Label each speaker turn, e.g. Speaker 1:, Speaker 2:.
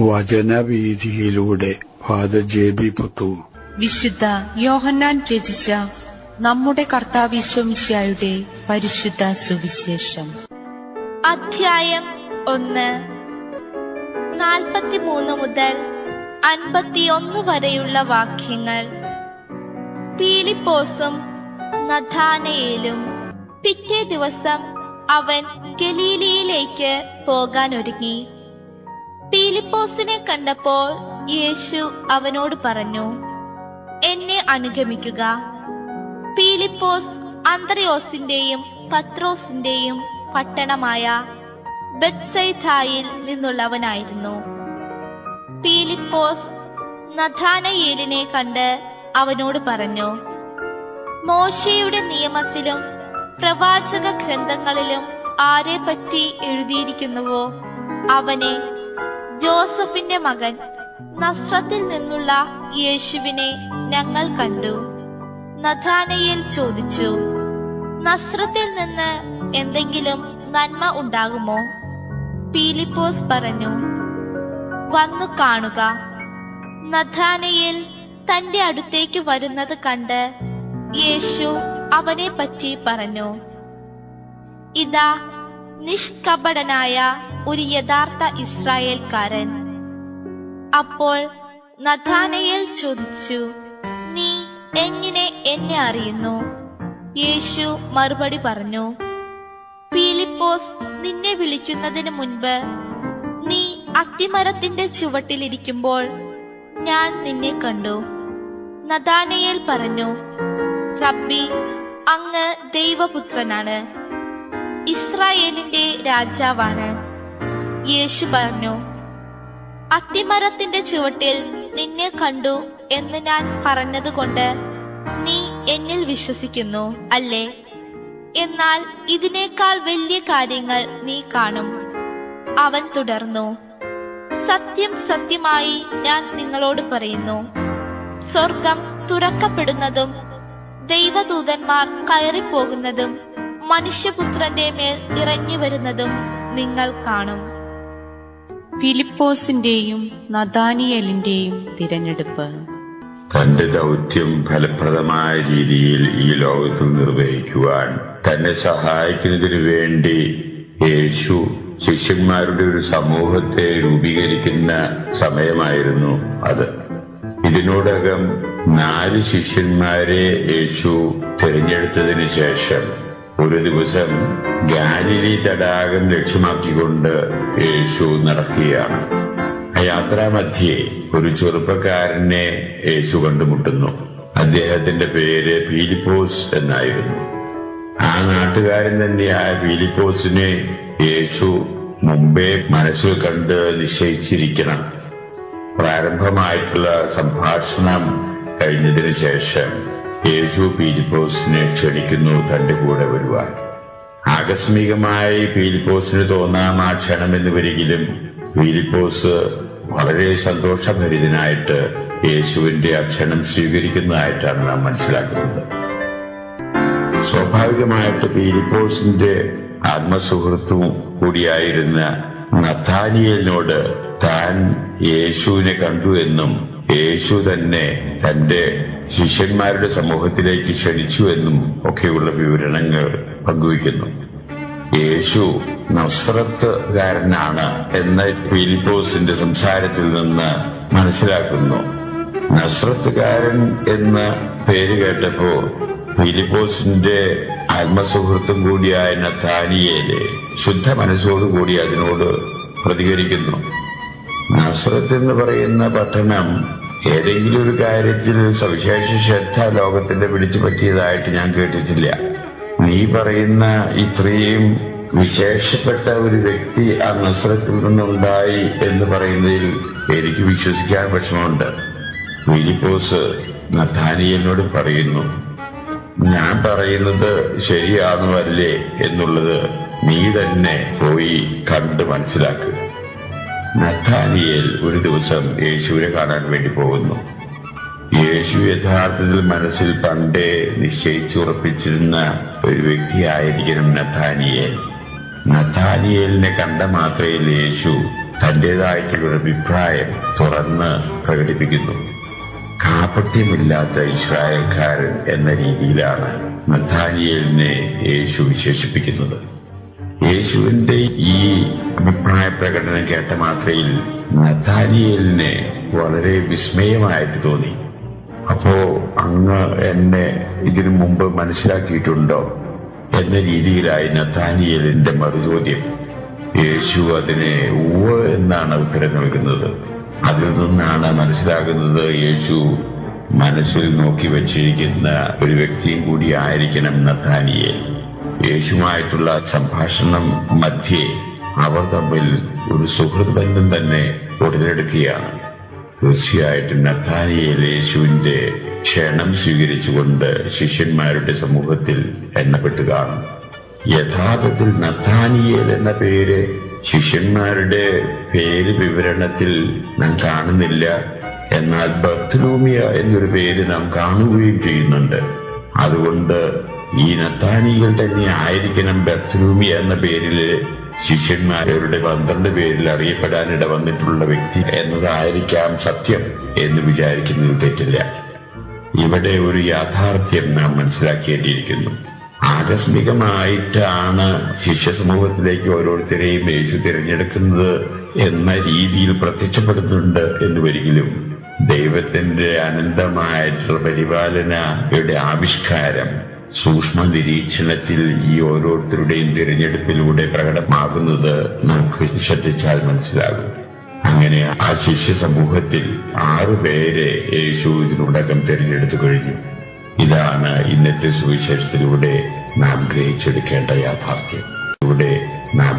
Speaker 1: വചനവീഥിയിലൂടെ father ജെ.ബി. Puthur.
Speaker 2: വിശുദ്ധ യോഹന്നാൻ രചിച്ച നമ്മുടെ കർത്താവ് ഈശോമിശിഹായുടെ പരിശുദ്ധ സുവിശേഷം.
Speaker 3: അധ്യായം 1. 43 മുതൽ 51 വരെയുള്ള വാക്യങ്ങൾ. പീലിപ്പോസും നഥാനയേലും. പിറ്റേ ദിവസം അവൻ ഗലീലയിലേക്ക് പോകാൻ ഒരുങ്ങി. പീലിപ്പോസിനെ കണ്ടപ്പോൾ യേശു അവനോട് പറഞ്ഞു, എന്നെ അനുഗമിക്കുക. പീലിപ്പോസ് അന്ത്രയോസിന്റെയും പത്രോസിന്റെയും പട്ടണമായ ബെത്സൈദായിൽ നിന്നുള്ളവനായിരുന്നു. പീലിപ്പോസ് നഥാനയേലിനെ കണ്ട് അവനോട് പറഞ്ഞു, മോശയുടെ നിയമത്തിലും പ്രവാചക ഗ്രന്ഥങ്ങളിലും ആരെപ്പറ്റി എഴുതിയിരിക്കുന്നുവോ അവനെ, ജോസഫിന്റെ മകൻ നസ്രത്തിൽ നിന്നുള്ള യേശുവിനെ ഞങ്ങൾ കണ്ടു. നഥാനയേൽ ചോദിച്ചു, നസ്രത്തിൽ നിന്ന് എന്തെങ്കിലും നന്മ ഉണ്ടാകുമോ? പീലിപ്പോസ് പറഞ്ഞു, വന്നു കാണുക. നഥാനയേൽ തന്റെ അടുത്തേക്ക് വരുന്നത് കണ്ട് യേശു അവനെ പറ്റി പറഞ്ഞു, ഇതാ നിഷ്കപടനായ ഒരു യഥാർത്ഥ ഇസ്രായേൽക്കാരൻ. അപ്പോൾ നഥാനയേൽ ചോദിച്ചു, നീ എങ്ങനെ എന്നെ അറിയുന്നു? യേശു മറുപടി പറഞ്ഞു, പീലിപ്പോസ് നിന്നെ വിളിക്കുന്നതിന് മുൻപ് നീ അത്തിമരത്തിന്റെ ചുവട്ടിലിരിക്കുമ്പോൾ ഞാൻ നിന്നെ കണ്ടു. നഥാനയേൽ പറഞ്ഞു, റബ്ബി, അങ്ങ് ദൈവപുത്രനാണ്, ഇസ്രായേലിന്റെ രാജാവാണ്. യേശു പറഞ്ഞു, അത്തിമരത്തിന്റെ ചുവട്ടിൽ നിന്നെ കണ്ടു എന്ന് ഞാൻ പറഞ്ഞതുകൊണ്ട് നീ എന്നിൽ വിശ്വസിക്കുന്നു അല്ലേ? എന്നാൽ ഇതിനേക്കാൾ വലിയ കാര്യങ്ങൾ നീ കാണും. അവൻ തുടർന്നു, സത്യം സത്യമായി ഞാൻ നിങ്ങളോട് പറയുന്നു, സ്വർഗം തുറക്കപ്പെടുന്നതും ദൈവദൂതന്മാർ കയറിപ്പോകുന്നതും മനുഷ്യപുത്രന്റെ മേൽ ഇറങ്ങി വരുന്നതും നിങ്ങൾ കാണും.
Speaker 2: ഫിലിപ്പോസിന്റെയും നഥാനിയേലിന്റെയും തിരഞ്ഞെടുപ്പ്.
Speaker 4: തന്റെ ദൗത്യം ഫലപ്രദമായ രീതിയിൽ ഈ ലോകത്തിൽ നിർവഹിക്കുവാൻ തന്നെ സഹായിക്കുന്നതിനു വേണ്ടി യേശു ശിഷ്യന്മാരുടെ ഒരു സമൂഹത്തെ രൂപീകരിക്കുന്ന സമയമായിരുന്നു അത്. ഇതിനോടകം 4 ശിഷ്യന്മാരെ യേശു തിരഞ്ഞെടുത്തതിനു ശേഷം ഒരു ദിവസം ഗാലിലി തടാകം ലക്ഷ്യമാക്കിക്കൊണ്ട് യേശു നടക്കുകയാണ്. യാത്രാമധ്യേ ഒരു ചെറുപ്പക്കാരനെ യേശു കണ്ടുമുട്ടുന്നു. അദ്ദേഹത്തിന്റെ പേര് പീലിപ്പോസ് എന്നായിരുന്നു. ആ നാട്ടുകാരൻ തന്നെയായ പീലിപ്പോസിനെ യേശു മുമ്പേ മനസ്സിൽ കണ്ട് നിശ്ചയിച്ചിരിക്കണം. പ്രാരംഭമായിട്ടുള്ള സംഭാഷണം കഴിഞ്ഞതിന് ശേഷം യേശു പീലിപ്പോസിനെ ക്ഷണിക്കുന്നു തന്റെ കൂടെ വരുവാൻ. ആകസ്മികമായി പീലിപ്പോസിന് തോന്നാം ആ ക്ഷണമെന്ന് വരികിലും പീലിപ്പോസ് വളരെ സന്തോഷഭരിതനായിട്ട് യേശുവിന്റെ ആ ക്ഷണം സ്വീകരിക്കുന്നതായിട്ടാണ് നാം മനസ്സിലാക്കുന്നത്. സ്വാഭാവികമായിട്ട് പീലിപ്പോസിന്റെ ആത്മസുഹൃത്തും കൂടിയായിരുന്ന നഥാനിയേലിനോട് താൻ യേശുവിനെ കണ്ടു എന്നും യേശു തന്നെ തന്റെ ശിഷ്യന്മാരുടെ സമൂഹത്തിലേക്ക് ക്ഷണിച്ചു എന്നും ഒക്കെയുള്ള വിവരണങ്ങൾ പങ്കുവയ്ക്കുന്നു. യേശു നസ്രത്തുകാരനാണ് എന്ന് പീലിപ്പോസിന്റെ സംസാരത്തിൽ നിന്ന് മനസ്സിലാക്കുന്നു. നസ്രത്തുകാരൻ എന്ന പേര് കേട്ടപ്പോ പീലിപ്പോസിന്റെ ആത്മസുഹൃത്തും കൂടിയായ നഥാനിയേല് ശുദ്ധ മനസ്സോടുകൂടി അതിനോട് പ്രതികരിക്കുന്നു. നസ്രത്ത് എന്ന് പറയുന്ന പട്ടണം ഏതെങ്കിലും ഒരു കാര്യത്തിൽ സവിശേഷ ശ്രദ്ധ ലോകത്തിന്റെ പിടിച്ചു പറ്റിയതായിട്ട് ഞാൻ കേട്ടിട്ടില്ല. നീ പറയുന്ന ഇത്രയും വിശേഷപ്പെട്ട ഒരു വ്യക്തി ആ നസ്രത്തിൽ നിന്നുണ്ടായി എന്ന് പറയുന്നതിൽ എനിക്ക് വിശ്വസിക്കാൻ വിഷമമുണ്ട്. ഫിലിപ്പോസ് നഥാനിയേലിനോട് പറയുന്നു, ഞാൻ പറയുന്നത് ശരിയാണോ അല്ലേ എന്നുള്ളത് നീ തന്നെ പോയി കണ്ട് മനസ്സിലാക്കുക. നഥാനിയേൽ ഒരു ദിവസം യേശുവിനെ കാണാൻ വേണ്ടി പോകുന്നു. യേശു യഥാർത്ഥത്തിൽ മനസ്സിൽ പണ്ടേ നിശ്ചയിച്ചുറപ്പിച്ചിരുന്ന ഒരു വ്യക്തിയായിരിക്കണം നഥാനിയേൽ. നഥാനിയേലിനെ കണ്ട മാത്രയിൽ യേശു തന്റേതായിട്ടുള്ള അഭിപ്രായം തുറന്ന് പ്രകടിപ്പിക്കുന്നു. കാപട്യമില്ലാത്ത ഇസ്രായേൽക്കാരൻ എന്ന രീതിയിലാണ് നഥാനിയേലിനെ യേശു വിശേഷിപ്പിക്കുന്നത്. യേശുവിന്റെ ഈ അഭിപ്രായ പ്രകടനം കേട്ട മാത്രയിൽ നഥാനിയേലിനെ വളരെ വിസ്മയമായിട്ട് തോന്നി. അപ്പോ അങ്ങ് എന്നെ ഇതിനു മുമ്പ് മനസ്സിലാക്കിയിട്ടുണ്ടോ എന്ന രീതിയിലായി നഥാനിയേലിന്റെ മറുചോദ്യം. യേശു അതിനെ ഉവ്വ് എന്നാണ് ഉത്തരം നൽകുന്നത്. അതിൽ നിന്നാണ് മനസ്സിലാകുന്നത് യേശു മനസ്സിൽ നോക്കി വച്ചിരിക്കുന്ന ഒരു വ്യക്തിയും കൂടി ആയിരിക്കണം നഥാനിയേൽ. യേശുവുമായിട്ടുള്ള സംഭാഷണം മധ്യേ അവർ തമ്മിൽ ഒരു സുഹൃത്ത് ബന്ധം തന്നെ ഉടലെടുക്കുകയാണ്. തീർച്ചയായിട്ടും നഥാനിയേൽ യേശുവിന്റെ ക്ഷണം സ്വീകരിച്ചുകൊണ്ട് ശിഷ്യന്മാരുടെ സമൂഹത്തിൽ എണ്ണപ്പെട്ടു കാണും. യഥാർത്ഥത്തിൽ നഥാനിയേൽ എന്ന പേര് ശിഷ്യന്മാരുടെ പേര് വിവരണത്തിൽ നാം കാണുന്നില്ല. എന്നാൽ ബർത്ലൂമിയ എന്നൊരു പേര് നാം കാണുകയും ചെയ്യുന്നുണ്ട്. അതുകൊണ്ട് ഈ നഥാനിയേൽ തന്നെ ആയിരിക്കണം ബർത്ലൂമിയ എന്ന പേരില് ശിഷ്യന്മാരുടെ 12 പേരിൽ അറിയപ്പെടാനിട വന്നിട്ടുള്ള വ്യക്തി എന്നതായിരിക്കാം സത്യം എന്ന് വിചാരിക്കുന്നതിൽ തെറ്റില്ല. ഇവിടെ ഒരു യാഥാർത്ഥ്യം നാം മനസ്സിലാക്കേണ്ടിയിരിക്കുന്നു. ആകസ്മികമായിട്ടാണ് ശിഷ്യ സമൂഹത്തിലേക്ക് ഓരോരുത്തരെയും യേശു തിരഞ്ഞെടുക്കുന്നത് എന്ന രീതിയിൽ പ്രത്യക്ഷപ്പെടുന്നുണ്ട് എന്നുവരികിലും ദൈവത്തിന്റെ അനന്തമായിട്ടുള്ള പരിപാലനയുടെ ആവിഷ്കാരം സൂക്ഷ്മ നിരീക്ഷണത്തിൽ ഈ ഓരോരുത്തരുടെയും തിരഞ്ഞെടുപ്പിലൂടെ പ്രകടമാകുന്നത് നമുക്ക് ശ്രദ്ധിച്ചാൽ മനസ്സിലാകും. അങ്ങനെ ആ ശിഷ്യ സമൂഹത്തിൽ 6 പേരെ യേശു ഇതിനോടകം തിരഞ്ഞെടുത്തു കഴിഞ്ഞു. ഇതാണ് ഇന്നത്തെ സുവിശേഷത്തിലൂടെ നാം ഗ്രഹിച്ചെടുക്കേണ്ട യാഥാർത്ഥ്യം. ഇവിടെ നാം